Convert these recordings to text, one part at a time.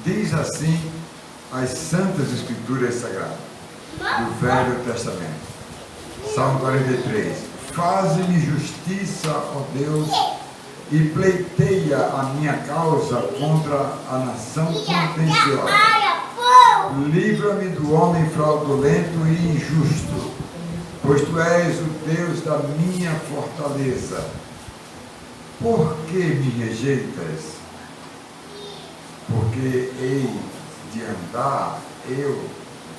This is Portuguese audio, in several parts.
Diz assim as Santas Escrituras Sagradas do Velho Testamento. Salmo 43. Faze-me justiça, ó Deus, e pleiteia a minha causa contra a nação contenciosa. Livra-me do homem fraudulento e injusto, pois tu és o Deus da minha fortaleza. Por que me rejeitas? Porque hei de andar eu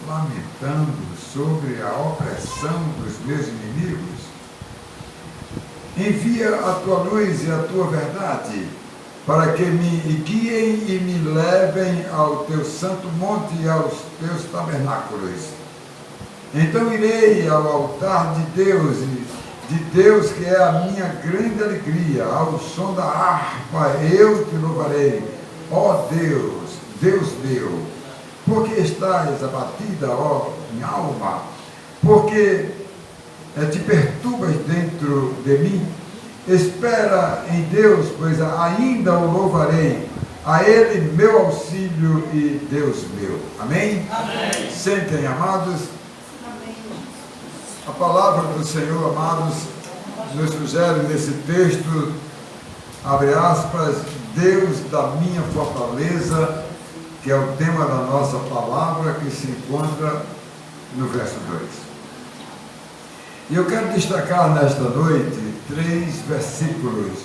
lamentando sobre a opressão dos meus inimigos? Envia a tua luz e a tua verdade, para que me guiem e me levem ao teu santo monte e aos teus tabernáculos. Então irei ao altar de Deus que é a minha grande alegria. Ao som da harpa eu te louvarei, ó Deus, Deus meu. Porque estás abatida, ó minha alma? Porque te perturbas dentro de mim? Espera em Deus, pois ainda o louvarei. A Ele meu auxílio e Deus meu. Amém? Amém. Sentem, amados. Amém. A palavra do Senhor, amados, nos sugere nesse texto, abre aspas, Deus da minha fortaleza, que é o tema da nossa palavra, que se encontra no verso 2. E eu quero destacar nesta noite 3 versículos,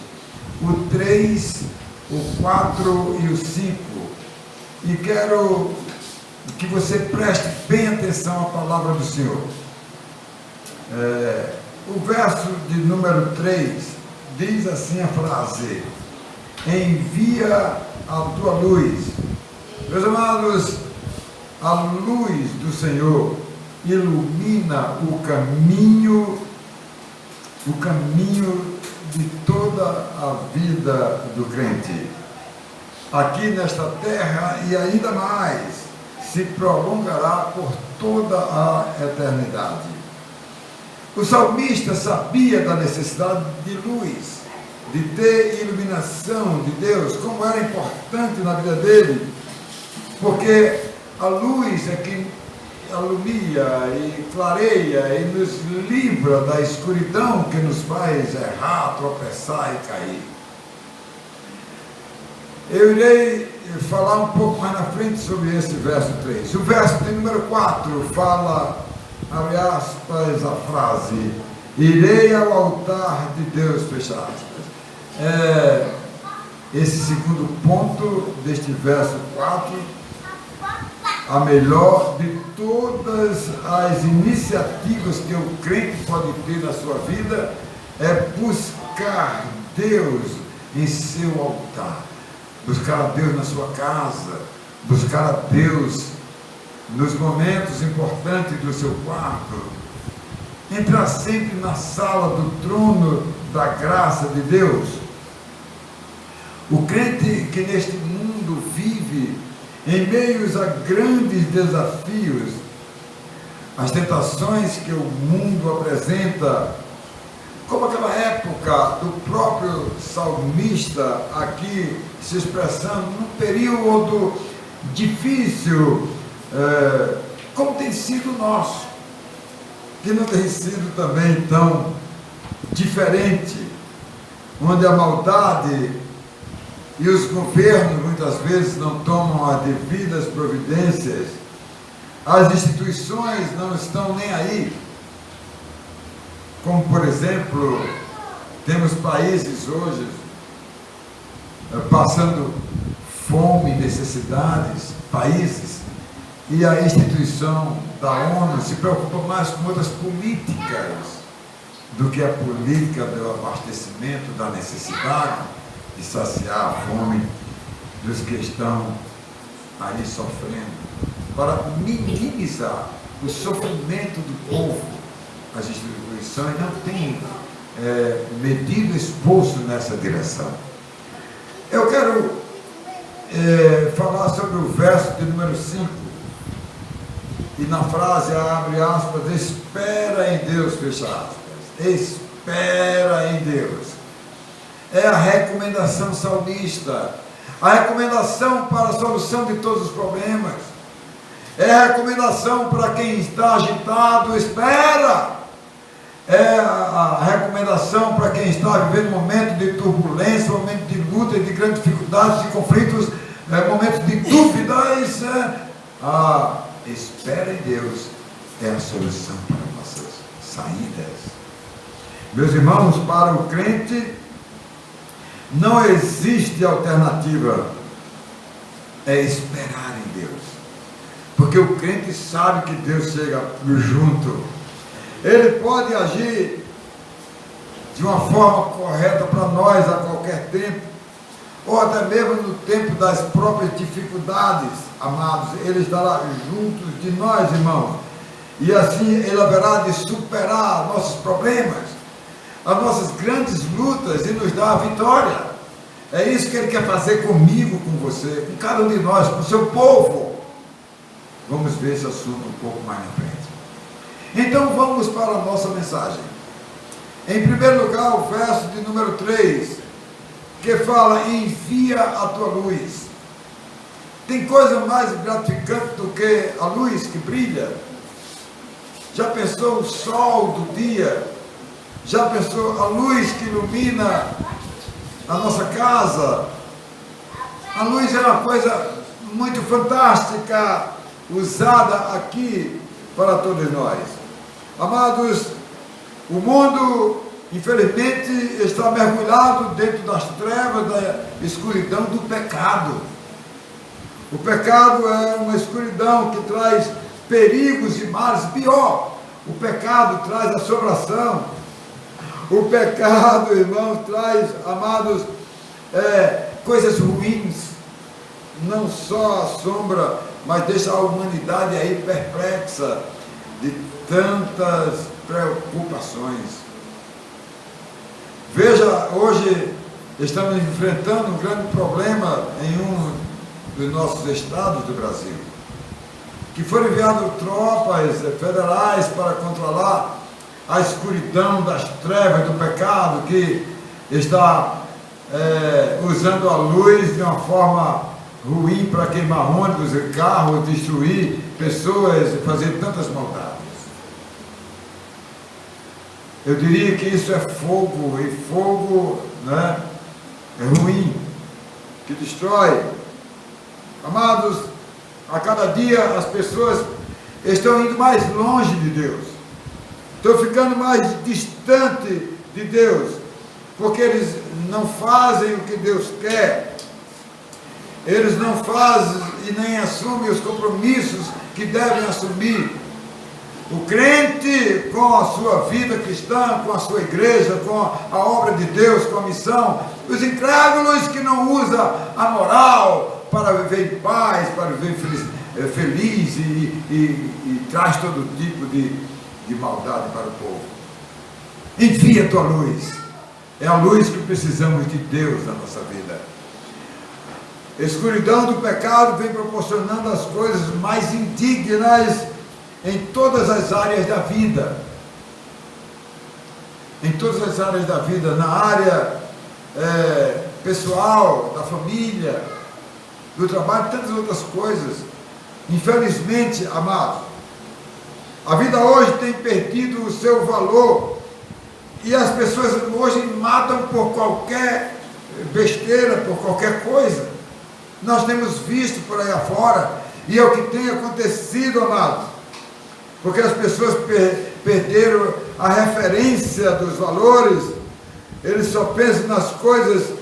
o 3, o 4 e o 5, e quero que você preste bem atenção à palavra do Senhor. O verso de número 3 diz assim a frase: envia a tua luz. Meus amados, a luz do Senhor ilumina o caminho de toda a vida do crente, aqui nesta terra, e ainda mais, se prolongará por toda a eternidade. O salmista sabia da necessidade de luz, de ter iluminação de Deus, como era importante na vida dele, porque a luz é que alumia e clareia e nos livra da escuridão que nos faz errar, tropeçar e cair. Eu irei falar um pouco mais na frente sobre esse verso 3. O verso de número 4 fala, abre aspas, a frase: irei ao altar de Deus, fecha aspas. Esse segundo ponto deste verso 4, a melhor de todas as iniciativas que o crente pode ter na sua vida, é buscar Deus em seu altar, buscar a Deus na sua casa, buscar a Deus nos momentos importantes do seu quarto, entrar sempre na sala do trono da graça de Deus. O crente que neste mundo vive em meios a grandes desafios, as tentações que o mundo apresenta, como aquela época do próprio salmista aqui se expressando num período difícil, como tem sido o nosso, que não tem sido também tão diferente, onde a maldade e os governos muitas vezes não tomam as devidas providências, as instituições não estão nem aí. Como, por exemplo, temos países hoje passando fome, necessidades, países, e a instituição da ONU se preocupa mais com outras políticas do que a política do abastecimento, da necessidade de saciar a fome dos que estão ali sofrendo, para minimizar o sofrimento do povo. As instituições não têm medido esforço nessa direção. Eu quero falar sobre o verso de número 5, e na frase abre aspas, espera em Deus, fecha aspas, espera em Deus. É a recomendação salmista, a recomendação para a solução de todos os problemas, é a recomendação para quem está agitado, espera, é a recomendação para quem está vivendo momento de turbulência, momento de luta, de grandes dificuldades, de conflitos, momentos de dúvidas. A espera em Deus é a solução para nossas saídas. Meus irmãos, para o crente não existe alternativa, é esperar em Deus, porque o crente sabe que Deus chega junto. Ele pode agir de uma forma correta para nós a qualquer tempo, ou até mesmo no tempo das próprias dificuldades, amados. Ele estará junto de nós, irmãos, e assim Ele haverá de superar nossos problemas, as nossas grandes lutas, e nos dar a vitória. É isso que Ele quer fazer comigo, com você, com cada um de nós, com o seu povo. Vamos ver esse assunto um pouco mais na frente. Então vamos para a nossa mensagem. Em primeiro lugar, o verso de número 3, que fala: envia a tua luz. Tem coisa mais gratificante do que a luz que brilha? Já pensou o sol do dia? Já pensou a luz que ilumina a nossa casa? A luz é uma coisa muito fantástica, usada aqui para todos nós. Amados, o mundo, infelizmente, está mergulhado dentro das trevas, da escuridão do pecado. O pecado é uma escuridão que traz perigos e males. Pior, o pecado traz assombração. O pecado, irmãos, traz, amados, coisas ruins. Não só assombra, mas deixa a humanidade aí perplexa de tantas preocupações. Veja, hoje estamos enfrentando um grande problema em um dos nossos estados do Brasil, que foram enviadas tropas federais para controlar a escuridão das trevas do pecado, que está usando a luz de uma forma ruim para queimar ônibus e carros, destruir pessoas e fazer tantas maldades. Eu diria que isso é fogo, e fogo, né, é ruim, que destrói. Amados, a cada dia as pessoas estão indo mais longe de Deus, estão ficando mais distante de Deus, porque eles não fazem o que Deus quer, eles não fazem e nem assumem os compromissos que devem assumir. O crente, com a sua vida cristã, com a sua igreja, com a obra de Deus, com a missão, os incrédulos que não usam a moral para viver em paz, para viver feliz e traz todo tipo de maldade para o povo. Envia a tua luz. É a luz que precisamos de Deus na nossa vida. A escuridão do pecado vem proporcionando as coisas mais indignas em todas as áreas da vida. Em todas as áreas da vida, na área pessoal, da família, do trabalho, tantas outras coisas. Infelizmente, amados, a vida hoje tem perdido o seu valor, e as pessoas hoje matam por qualquer besteira, por qualquer coisa. Nós temos visto por aí afora, e é o que tem acontecido, amados, porque as pessoas perderam a referência dos valores. Eles só pensam nas coisas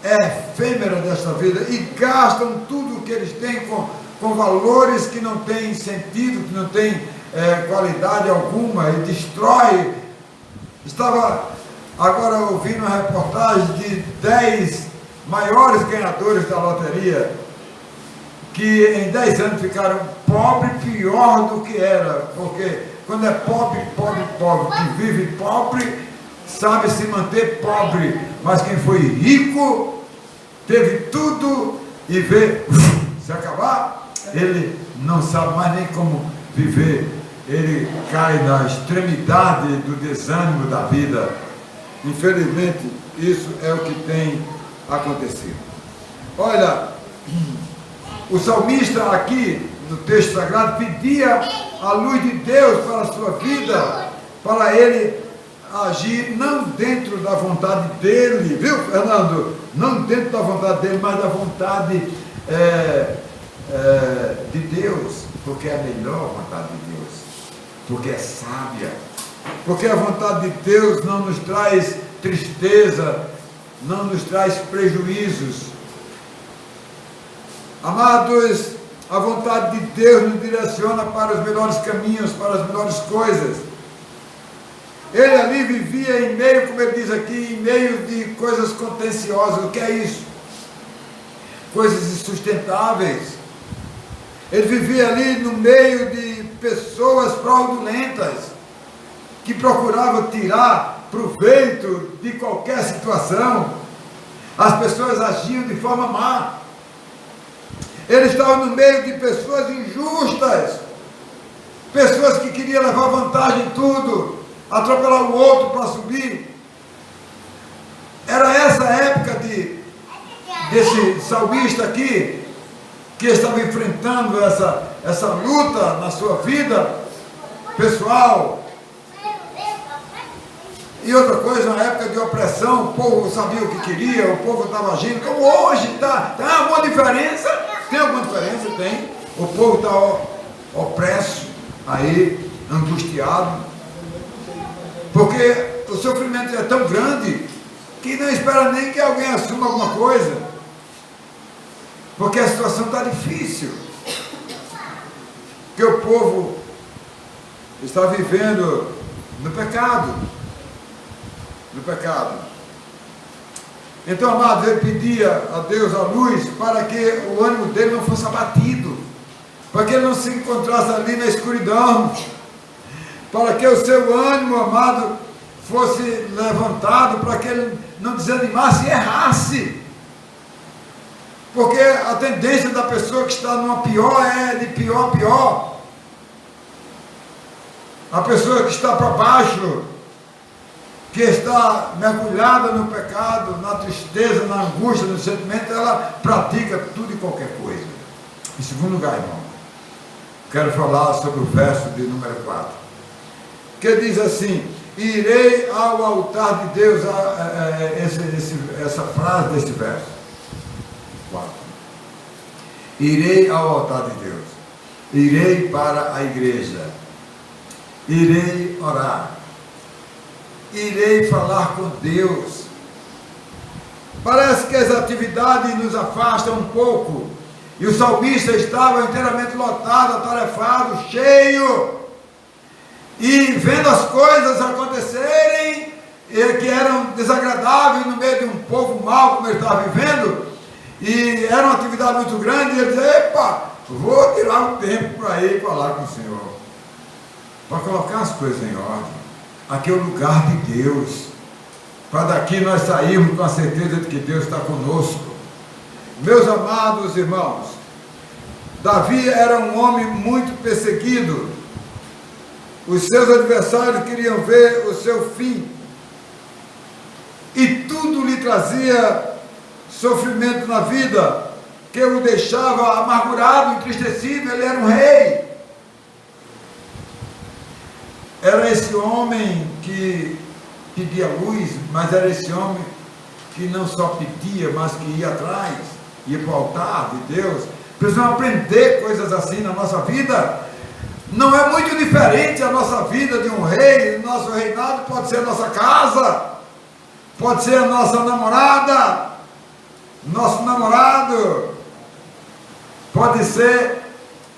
efêmeras desta vida e gastam tudo o que eles têm com valores que não têm sentido, que não têm qualidade alguma, e destrói. Estava agora ouvindo uma reportagem de 10 maiores ganhadores da loteria, que em 10 anos ficaram pobres, pior do que era, porque quando é pobre, que vive pobre, sabe se manter pobre, mas quem foi rico, teve tudo, e vê se acabar, ele não sabe mais nem como viver, ele cai na extremidade do desânimo da vida. Infelizmente, isso é o que tem acontecido. Olha, o salmista aqui, no texto sagrado, pedia a luz de Deus para a sua vida, para ele agir não dentro da vontade dele, viu, Fernando? Não dentro da vontade dele, mas da vontade de Deus, porque é a melhor vontade de Deus, porque é sábia, porque a vontade de Deus não nos traz tristeza, não nos traz prejuízos. Amados, a vontade de Deus nos direciona para os melhores caminhos, para as melhores coisas. Ele ali vivia em meio, como ele diz aqui, em meio de coisas contenciosas. O que é isso? Coisas insustentáveis. Ele vivia ali no meio de pessoas fraudulentas, que procuravam tirar proveito de qualquer situação. As pessoas agiam de forma má. Ele estava no meio de pessoas injustas, pessoas que queriam levar vantagem em tudo, atropelar o outro para subir. Era essa a época desse salmista aqui, que estava enfrentando essa luta na sua vida pessoal. E outra coisa, na época de opressão, o povo sabia o que queria, o povo estava agindo, como hoje está. Tem alguma diferença? Tem alguma diferença? Tem. O povo está opresso, aí, angustiado, porque o sofrimento é tão grande que não espera nem que alguém assuma alguma coisa, porque a situação está difícil, porque o povo está vivendo no pecado. Então, amados, ele pedia a Deus a luz para que o ânimo dele não fosse abatido, para que ele não se encontrasse ali na escuridão, para que o seu ânimo, amado, fosse levantado, para que ele não desanimasse e errasse, porque a tendência da pessoa que está numa pior é de pior a pior. A pessoa que está para baixo, que está mergulhada no pecado, na tristeza, na angústia, no sentimento, ela pratica tudo e qualquer coisa. Em segundo lugar, irmão, quero falar sobre o verso de número 4, que diz assim: irei ao altar de Deus. Essa frase desse verso 4: irei ao altar de Deus, irei para a igreja, irei orar, irei falar com Deus. Parece que as atividades nos afastam um pouco, e o salmista estava inteiramente lotado, atarefado, cheio, e vendo as coisas acontecerem, que eram desagradáveis no meio de um povo mau como ele estava vivendo, e era uma atividade muito grande, e ele disse: epa, vou tirar um tempo para ir falar com o Senhor, para colocar as coisas em ordem. Aqui é o lugar de Deus, para daqui nós sairmos com a certeza de que Deus está conosco. Meus amados irmãos, Davi era um homem muito perseguido. Os seus adversários queriam ver o seu fim, e tudo lhe trazia sofrimento na vida, que o deixava amargurado, entristecido. Ele era um rei. Era esse homem que pedia luz, mas era esse homem que não só pedia, mas que ia atrás, ia para o altar de Deus. Precisamos aprender coisas assim na nossa vida. Não é muito diferente a nossa vida de um rei. Nosso reinado pode ser a nossa casa, pode ser a nossa namorada, nosso namorado, pode ser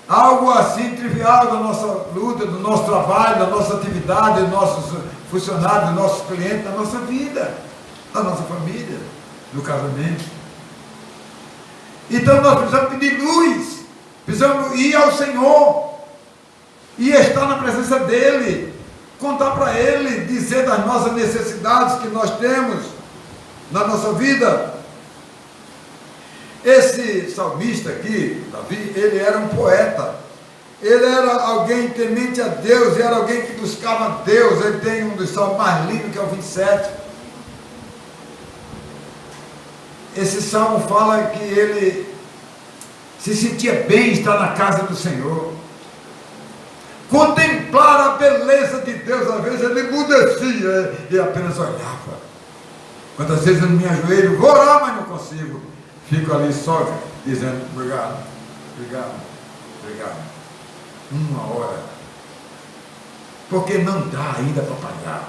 algo assim trivial da nossa luta, do nosso trabalho, da nossa atividade, dos nossos funcionários, dos nossos clientes, da nossa vida, da nossa família, do casamento. Então nós precisamos pedir luz, precisamos ir ao Senhor e estar na presença dEle, contar para Ele, dizer das nossas necessidades que nós temos na nossa vida. Esse salmista aqui, Davi, ele era um poeta, ele era alguém temente a Deus, era alguém que buscava Deus. Ele tem um dos salmos mais lindos, que é o 27. esse salmo fala que ele se sentia bem estar na casa do Senhor. Contemplar a beleza de Deus, às vezes ele emudecia e apenas olhava. Quantas vezes eu me ajoelho, vou orar, mas não consigo. Fico ali só dizendo, obrigado, obrigado, obrigado. 1 hora. Porque não dá ainda para pagar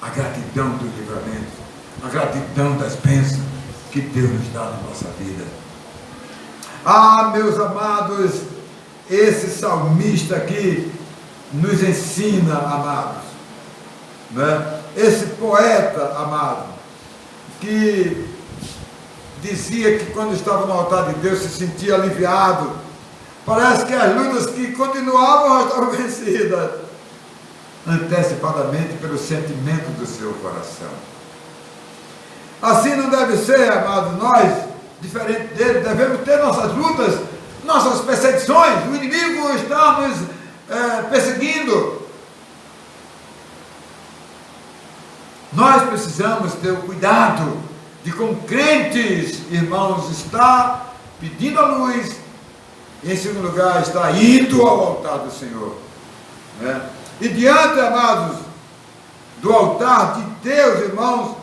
a gratidão do livramento, a gratidão das bênçãos que Deus nos dá na nossa vida. Ah, meus amados, esse salmista aqui nos ensina, amados, né? Esse poeta, amado, que dizia que quando estava no altar de Deus se sentia aliviado. Parece que as lutas que continuavam estavam vencidas antecipadamente pelo sentimento do seu coração. Assim não deve ser, amados, nós, diferente dele, devemos ter nossas lutas, nossas perseguições. O inimigo está nos perseguindo. Nós precisamos ter o cuidado de, como crentes, irmãos, estar pedindo a luz, e em segundo lugar, estar indo ao altar do Senhor, né? E diante, amados, do altar de Deus, irmãos,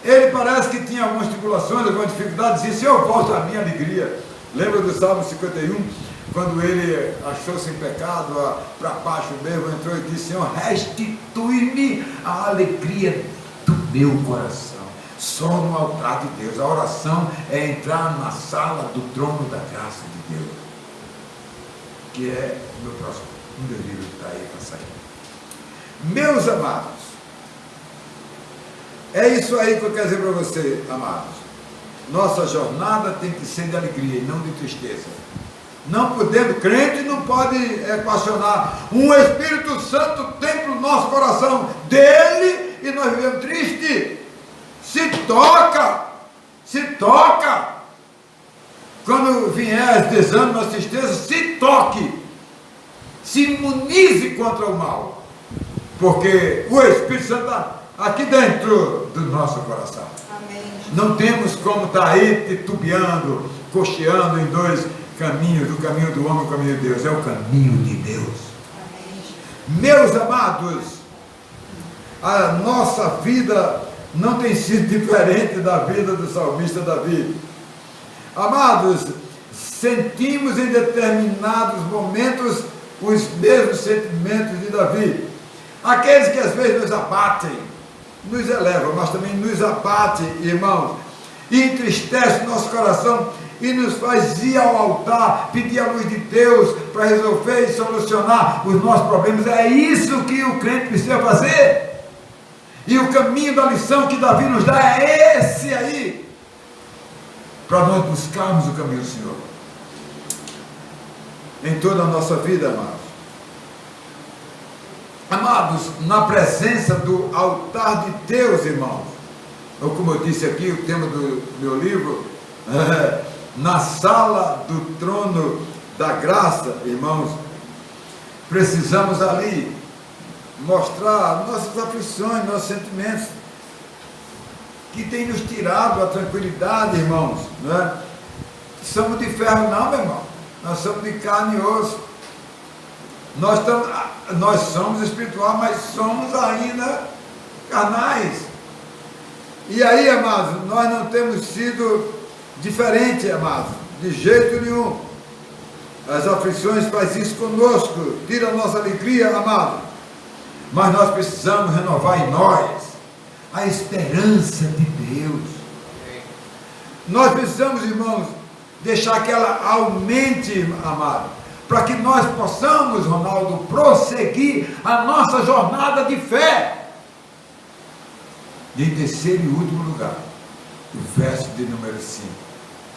ele parece que tinha algumas tribulações, algumas dificuldades, dizia, Senhor, volta a minha alegria. Lembra do Salmo 51, quando ele achou-se em pecado, para baixo mesmo, entrou e disse, Senhor, restitui-me a alegria do meu coração. Só no altar de Deus. A oração é entrar na sala do trono da graça de Deus, que é o meu próximo, meu livro que está aí para sair. Meus amados, é isso aí que eu quero dizer para você, amados. Nossa jornada tem que ser de alegria e não de tristeza. Não podemos, crente não pode equacionar um Espírito Santo dentro do nosso coração dele e nós vivemos triste. Se toca, se toca. Quando vier as desânimos, as tristezas, se toque, se imunize contra o mal, porque o Espírito Santo está aqui dentro do nosso coração. Amém. Não temos como estar aí titubeando, cocheando em dois caminhos, o caminho do homem e o caminho de Deus. É o caminho de Deus. Amém. Meus amados, a nossa vida não tem sido diferente da vida do salmista Davi. Amados, sentimos em determinados momentos os mesmos sentimentos de Davi. Aqueles que às vezes nos abatem, nos elevam, mas também nos abatem, irmãos, e entristece o nosso coração e nos faz ir ao altar, pedir a luz de Deus para resolver e solucionar os nossos problemas. É isso que o crente precisa fazer. E o caminho da lição que Davi nos dá é esse aí, para nós buscarmos o caminho do Senhor em toda a nossa vida, amados. Amados, na presença do altar de Deus, irmãos, ou como eu disse aqui, o tema do meu livro, na sala do trono da graça, irmãos, precisamos ali mostrar nossas aflições, nossos sentimentos, que tem nos tirado a tranquilidade, irmãos, né? Somos de ferro não, meu irmão, nós somos de carne e osso. Nós somos espirituais, mas somos ainda carnais. E aí, amados, nós não temos sido diferentes, amados, de jeito nenhum. As aflições fazem isso conosco, tira a nossa alegria, amado. Mas nós precisamos renovar em nós a esperança de Deus. Nós precisamos, irmãos, deixar que ela aumente, amado, para que nós possamos, Ronaldo, prosseguir a nossa jornada de fé. E em terceiro e último lugar, o verso de número 5,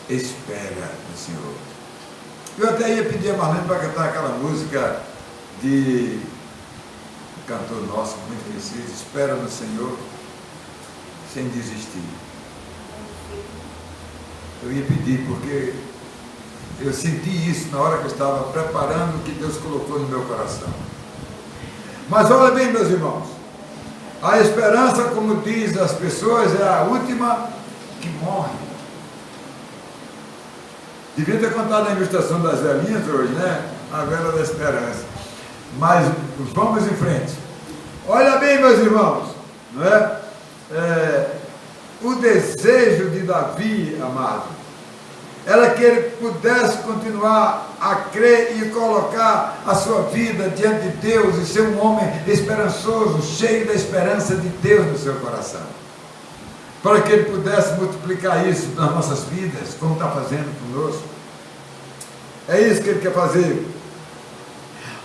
espera no Senhor. Eu até ia pedir a Marlene para cantar aquela música de um cantor nosso, muito conhecido, espera no Senhor, sem desistir. Eu ia pedir, porque eu senti isso na hora que eu estava preparando o que Deus colocou no meu coração. Mas olha bem, meus irmãos, a esperança, como diz as pessoas, é a última que morre. Devia ter contado a ilustração das velhinhas hoje, né? A vela da esperança. Mas vamos em frente. Olha bem, meus irmãos, não é? O desejo de Davi, amado, era que ele pudesse continuar a crer e colocar a sua vida diante de Deus e ser um homem esperançoso, cheio da esperança de Deus no seu coração, para que ele pudesse multiplicar isso nas nossas vidas, como está fazendo conosco. É isso que ele quer fazer.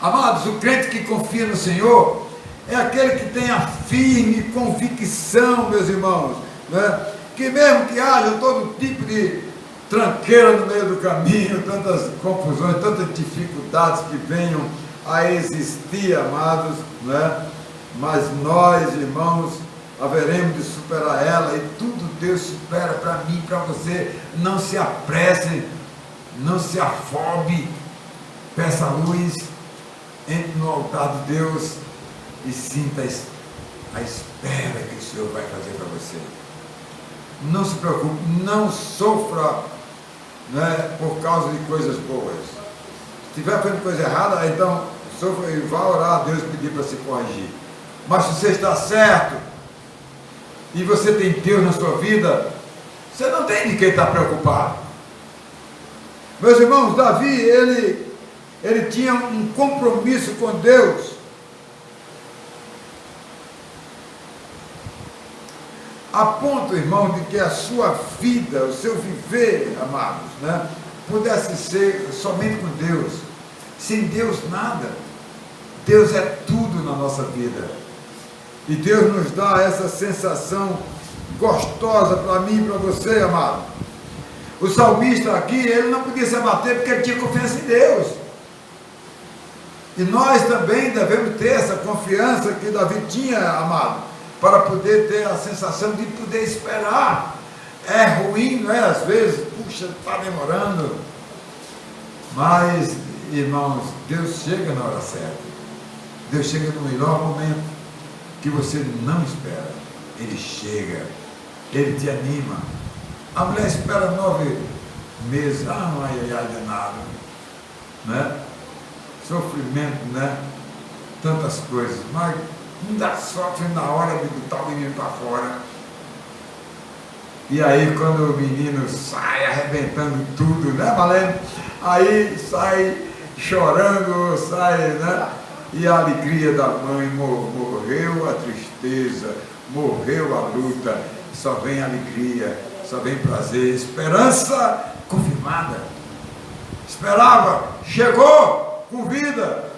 Amados, o crente que confia no Senhor é aquele que tem a firme convicção, meus irmãos, né? Que mesmo que haja todo tipo de tranqueira no meio do caminho, tantas confusões, tantas dificuldades que venham a existir, amados, né? Mas nós, irmãos, haveremos de superar ela, e tudo Deus supera para mim, para você. Não se apresse, não se afobe, peça a luz, entre no altar de Deus e sinta a espera que o Senhor vai fazer para você. Não se preocupe, não sofra, né, por causa de coisas boas. Se estiver fazendo coisa errada, então sofra e vá orar a Deus, pedir para se corrigir. Mas se você está certo e você tem Deus na sua vida, você não tem de quem estar preocupado. Meus irmãos, Davi, ele tinha um compromisso com Deus, a ponto, irmão, de que a sua vida, o seu viver, amados, né, pudesse ser somente com Deus. Sem Deus, nada. Deus é tudo na nossa vida. E Deus nos dá essa sensação gostosa para mim e para você, amado. O salmista aqui, ele não podia se abater porque ele tinha confiança em Deus. E nós também devemos ter essa confiança que Davi tinha, amado, para poder ter a sensação de poder esperar. É ruim, não é? Às vezes, puxa, está demorando. Mas, irmãos, Deus chega na hora certa. Deus chega no melhor momento que você não espera. Ele chega, Ele te anima. A mulher espera 9 meses, ai, de nada, né? Sofrimento, né? Tantas coisas, mas ainda sofre na hora de botar o menino para fora. E aí, quando o menino sai arrebentando tudo, né, Valene? Aí sai chorando, sai, né? E a alegria da mãe, morreu a tristeza, morreu a luta, só vem alegria, só vem prazer, esperança confirmada. Esperava, chegou com vida,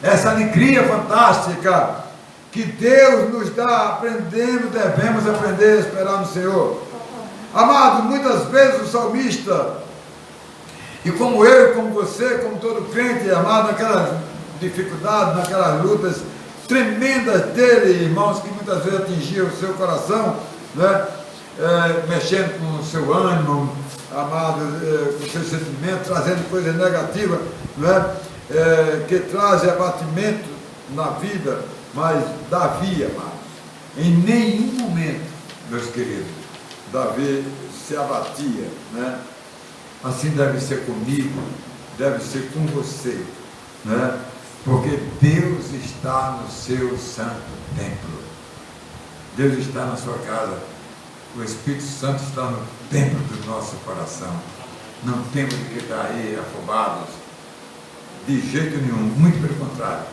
essa alegria fantástica que Deus nos dá. Devemos aprender a esperar no Senhor. Amado, muitas vezes o salmista, e como eu, como você, como todo crente, amado, naquelas dificuldades, naquelas lutas tremendas dele, irmãos, que muitas vezes atingiam o seu coração, né? Mexendo com o seu ânimo, amado, com o seu sentimento, trazendo coisas negativas, né? Que trazem abatimento na vida. Mas Davi, amado, em nenhum momento, meus queridos, Davi se abatia, né? Assim deve ser comigo, deve ser com você, né? Porque Deus está no seu santo templo. Deus está na sua casa. O Espírito Santo está no templo do nosso coração. Não temos que estar aí afobados, de jeito nenhum, muito pelo contrário.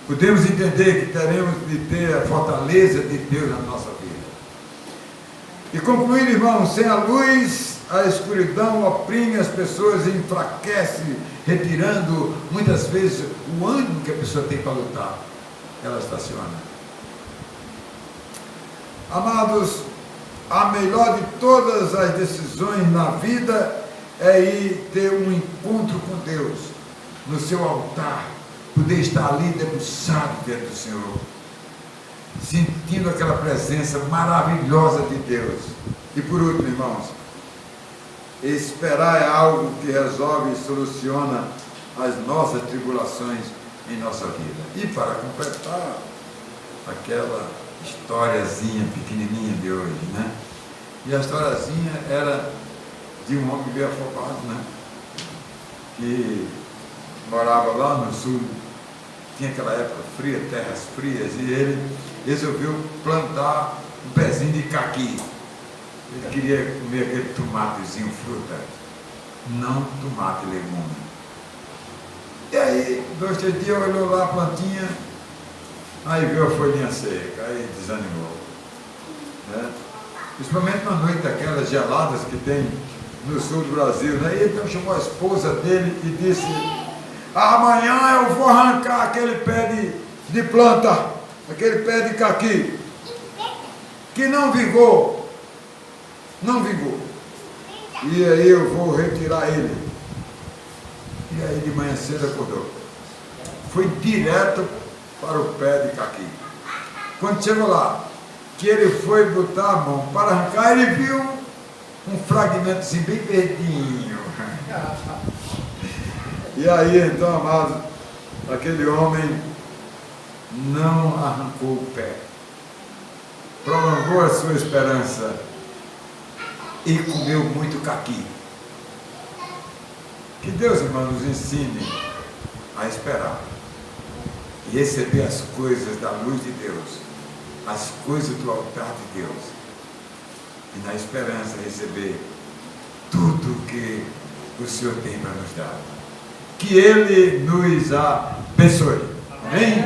Podemos entender que teremos de ter a fortaleza de Deus na nossa vida. E concluir, irmãos, sem a luz, a escuridão oprime as pessoas e enfraquece, retirando muitas vezes o ânimo que a pessoa tem para lutar. Ela estaciona. Amados, a melhor de todas as decisões na vida é ir ter um encontro com Deus, no seu altar, poder estar ali debruçado diante do Senhor, sentindo aquela presença maravilhosa de Deus. E por último, irmãos, esperar é algo que resolve e soluciona as nossas tribulações em nossa vida. E para completar aquela historiazinha pequenininha de hoje, né? E a historiazinha era de um homem meio afobado, né? que morava lá no sul, tinha aquela época fria, terras frias, e ele resolveu plantar um pezinho de caqui. Ele queria comer aquele tomatezinho, fruta, não tomate e legume. E aí, 2, 3 dias, olhou lá a plantinha, aí viu a folhinha seca, aí desanimou. Né? Principalmente na noite daquelas geladas que tem no sul do Brasil, né? E então chamou a esposa dele e disse: amanhã eu vou arrancar aquele pé de planta, aquele pé de caqui, que não vingou. E aí eu vou retirar ele. E aí de manhã cedo acordou. Foi direto para o pé de caqui. Quando chegou lá, que ele foi botar a mão para arrancar, ele viu um fragmento assim bem verdinho. E aí então, amado, aquele homem não arrancou o pé, prolongou a sua esperança e comeu muito caqui. Que Deus, irmão, nos ensine a esperar e receber as coisas da luz de Deus, as coisas do altar de Deus, e na esperança receber tudo que o Senhor tem para nos dar. Que Ele nos abençoe. Amém?